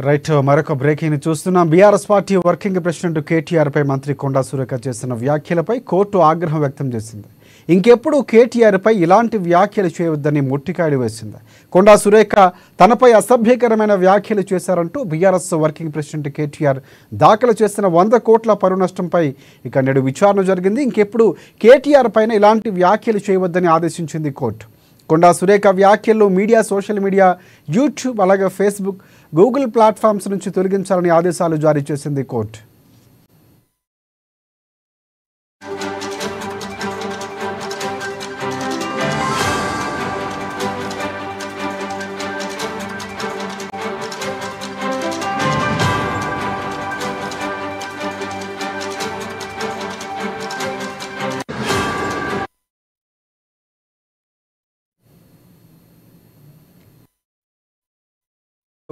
Right మరొక breaking చూస్తున్నాం. BRS party working president KTR పై మంత్రి కొండా సురేఖ చేసిన వ్యాఖ్యలపై కోర్టు ఆగ్రహం వ్యక్తం చేసింది. ఇంకెప్పుడు కేటీఆర్ పై ఇలాంటి వ్యాఖ్యలు చేయవద్దని ముట్టికాయలు వేసింది. కొండా సురేఖ తనపై అసభ్యకరమైన వ్యాఖ్యలు చేశారంటూ బీఆర్ఎస్ వర్కింగ్ ప్రెసిడెంట్ కేటీఆర్ దాఖలు చేసిన 100 కోట్ల పరువు నష్టంపై నేడు విచారణ జరిగింది. ఇంకెప్పుడు కేటీఆర్ పైన ఇలాంటి వ్యాఖ్యలు చేయవద్దని ఆదేశించింది కోర్టు. కొండా సురేఖ వ్యాఖ్యలు మీడియా, సోషల్ మీడియా, యూట్యూబ్, అలాగే ఫేస్బుక్, గూగుల్ ప్లాట్ఫామ్స్ నుంచి తొలగించాలని ఆదేశాలు జారీ చేసింది court.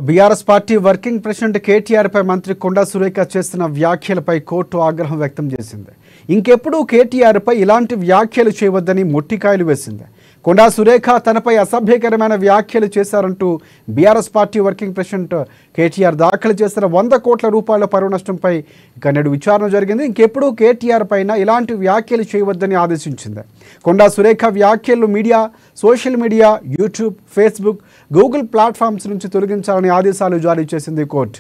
BRS party working president KTR పై మంత్రి కొండా సురేఖ చేసిన వ్యాఖ్యలపై కోర్టు ఆగ్రహం వ్యక్తం చేసింది. ఇంకెప్పుడు కేటీఆర్ పై ఇలాంటి వ్యాఖ్యలు చేయవద్దని మొట్టికాయలు వేసింది. కొండా సురేఖ తనపై అసభ్యకరమైన వ్యాఖ్యలు చేశారంటూ BRS party working president KTR దాఖలు చేసిన 100 కోట్ల రూపాయల పరువు నష్టంపై నేడు విచారణ జరిగింది. ఇంకెప్పుడు కేటీఆర్ పైన ఇలాంటి వ్యాఖ్యలు చేయవద్దని ఆదేశించింది. కొండా సురేఖ వ్యాఖ్యలు media, social media, YouTube, Facebook, Google platforms నుంచి తొలగించాలని ఆదేశాలు జారీ చేసింది కోర్టు.